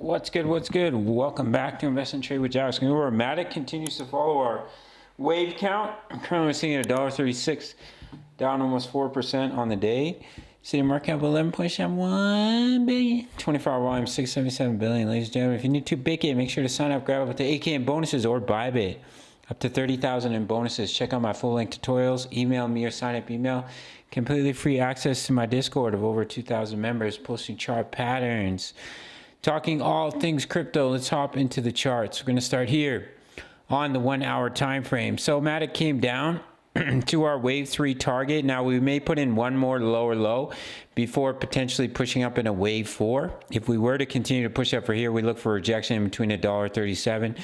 What's good? What's good? Welcome back to Invest and Trade with Jax. Remember, Matic continues to follow our wave count. I'm currently sitting at $1.36, down almost 4% on the day. City market cap 11.1 billion. 24-hour volume 677 billion. Ladies and gentlemen, if you need to bake it, make sure to sign up, grab up to 8K in bonuses or Bybit. Up to 30,000 in bonuses. Check out my full-length tutorials. Email me or sign up email. Completely free access to my Discord of over 2,000 members, posting chart patterns. Talking all things crypto. Let's hop into the charts. We're going to start here on the 1 hour time frame. So Matic came down to our wave 3 target. Now we may put in one more lower low before potentially pushing up in a wave 4. If we were to continue to push up for here, we look for rejection in between $1.37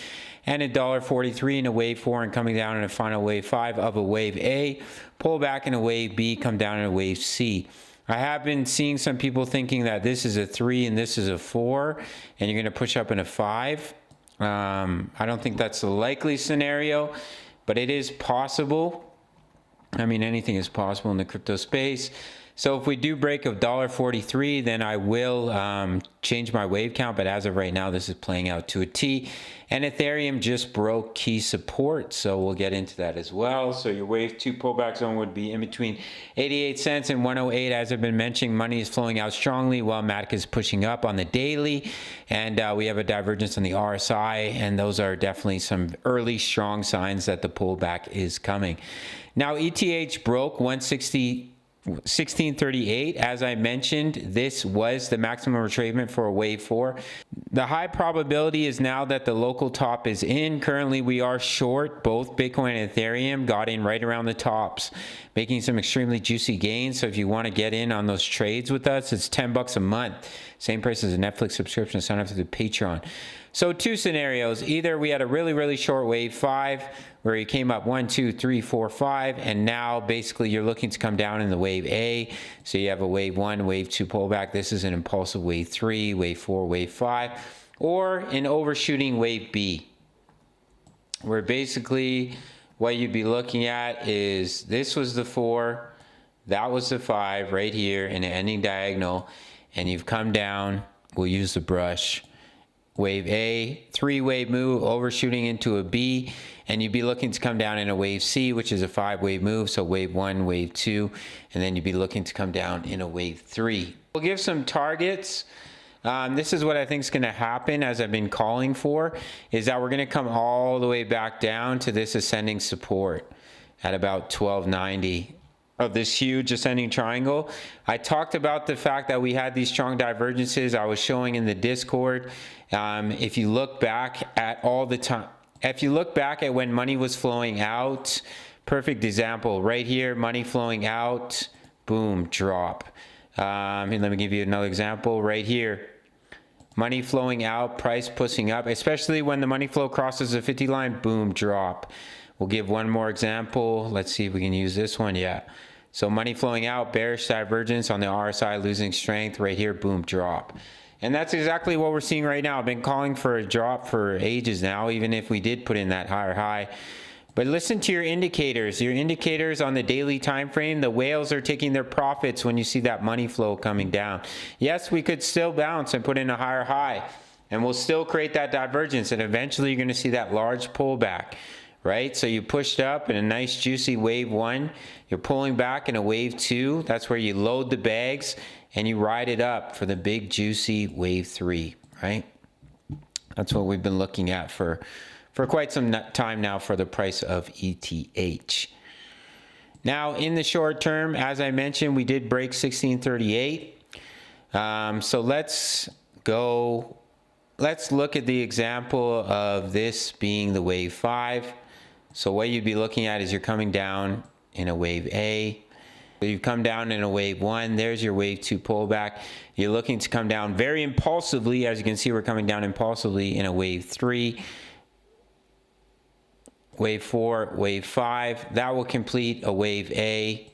and $1.43 in a wave 4 and coming down in a final wave 5 of a wave A, pull back in a wave B, come down in a wave C. I have been seeing some people thinking that this is a 3 and this is a 4 and you're going to push up in a 5. I don't think that's the likely scenario, but it is possible. I mean, anything is possible in the crypto space. So if we do break $1.43, then I will change my wave count. But as of right now, this is playing out to a T. And Ethereum just broke key support. So we'll get into that as well. So your wave 2 pullback zone would be in between 88 cents and 108. As I've been mentioning, money is flowing out strongly while Matic is pushing up on the daily. And we have a divergence on the RSI. And those are definitely some early strong signs that the pullback is coming. Now, ETH broke 1638. As I mentioned, this was the maximum retracement for a wave 4. The high probability is now that the local top is in. Currently, we are short. Both Bitcoin and Ethereum got in right around the tops, making some extremely juicy gains. So if you want to get in on those trades with us, it's $10 a month. Same price as a Netflix subscription. Sign up to the Patreon. So two scenarios. Either we had a really short wave 5 where you came up 1, 2, 3, 4, 5, and now basically you're looking to come down in the wave A. So you have a wave 1, wave 2 pullback. This is an impulsive wave 3, wave 4, wave 5, or an overshooting wave B, where basically what you'd be looking at is this was the 4, that was the 5 right here in an ending diagonal, and you've come down. We'll use the brush. Wave A, 3-wave move, overshooting into a B, and you'd be looking to come down in a wave C, which is a 5-wave move, so wave 1, wave 2, and then you'd be looking to come down in a wave 3. We'll give some targets. This is what I think is going to happen, as I've been calling for, is that we're going to come all the way back down to this ascending support at about 1290. Of this huge ascending triangle. I talked about the fact that we had these strong divergences. I was showing in the Discord. If you look back at all the time, if you look back at when money was flowing out, perfect example right here, money flowing out, boom, drop. And let me give you another example right here. Money flowing out, price pushing up, especially when the money flow crosses the 50 line, boom, drop. We'll give one more example. Let's see if we can use this one. Yeah. So money flowing out, bearish divergence on the RSI, losing strength right here, boom, drop. And that's exactly what we're seeing right now. I've been calling for a drop for ages now, even if we did put in that higher high. But listen to your indicators. Your indicators on the daily time frame, the whales are taking their profits when you see that money flow coming down. Yes, we could still bounce and put in a higher high, and we'll still create that divergence, and eventually you're going to see that large pullback. Right? So you pushed up in a nice juicy wave 1. You're pulling back in a wave 2. That's where you load the bags and you ride it up for the big juicy wave 3, right? That's what we've been looking at for quite some time now for the price of ETH. Now in the short term, as I mentioned, we did break 1638. So let's look at the example of this being the wave 5. So what you'd be looking at is you're coming down in a wave A. You've come down in a wave 1. There's your wave 2 pullback. You're looking to come down very impulsively. As you can see, we're coming down impulsively in a wave 3. Wave 4, wave 5. That will complete a wave A.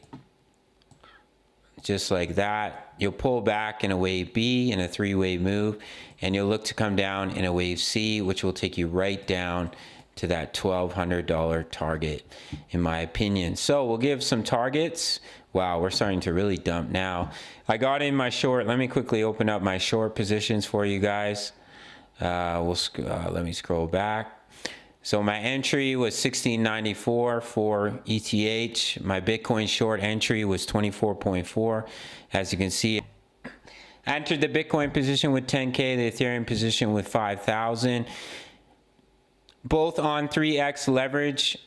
Just like that. You'll pull back in a wave B in a 3-wave move. And you'll look to come down in a wave C, which will take you right down to that $1,200 target, in my opinion. So we'll give some targets. Wow, we're starting to really dump now. I got in my short. Let me quickly open up my short positions for you guys. Let me scroll back. So my entry was 1694 for ETH. My Bitcoin short entry was 24.4. As you can see, I entered the Bitcoin position with 10K, the Ethereum position with 5,000. Both on 3x leverage.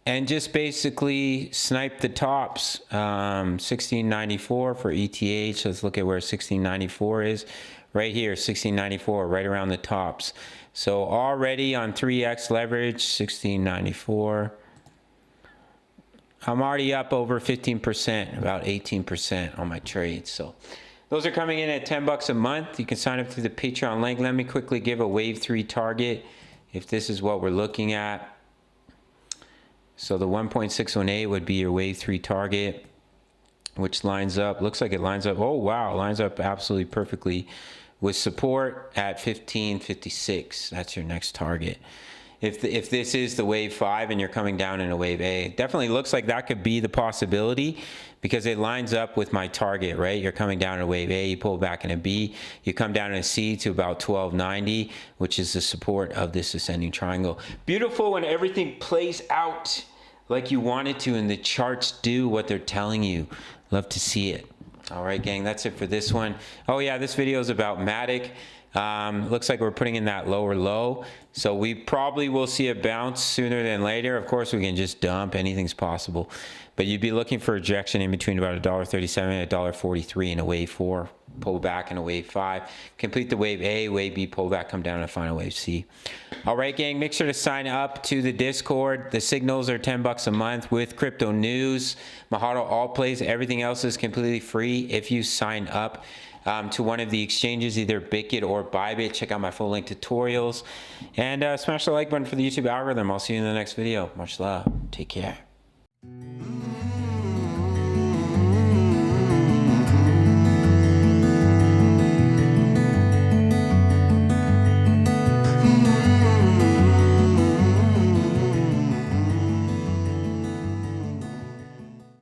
And just basically snipe the tops. 1694 for ETH. Let's look at where 1694 is. Right here, 1694, right around the tops. So already on 3x leverage, 1694. I'm already up over 15%, about 18% on my trades. So those are coming in at 10 bucks a month. You can sign up through the Patreon link. Let me quickly give a wave 3 target if this is what we're looking at. So the 1.618 would be your wave 3 target, which lines up, looks like it lines up, oh wow, lines up absolutely perfectly with support at 1556. That's your next target. If this is the wave 5 and you're coming down in a wave A, it definitely looks like that could be the possibility because it lines up with my target, right? You're coming down in a wave A, you pull back in a B, you come down in a C to about 1290, which is the support of this ascending triangle. Beautiful when everything plays out like you want it to and the charts do what they're telling you. Love to see it. All right, gang, that's it for this one. Oh yeah, this video is about Matic. Looks like we're putting in that lower low. So we probably will see a bounce sooner than later. Of course, we can just dump. Anything's possible. But you'd be looking for rejection in between about $1.37 and $1.43 in a wave 4. Pull back in a wave 5. Complete the wave A, wave B, pull back, come down, and final wave C. All right, gang, make sure to sign up to the Discord. The signals are 10 bucks a month with crypto news, Mahalo all plays. Everything else is completely free if you sign up to one of the exchanges, either Bitget or Bybit. Check out my full link tutorials. And smash the like button for the YouTube algorithm. I'll see you in the next video. Much love. Take care.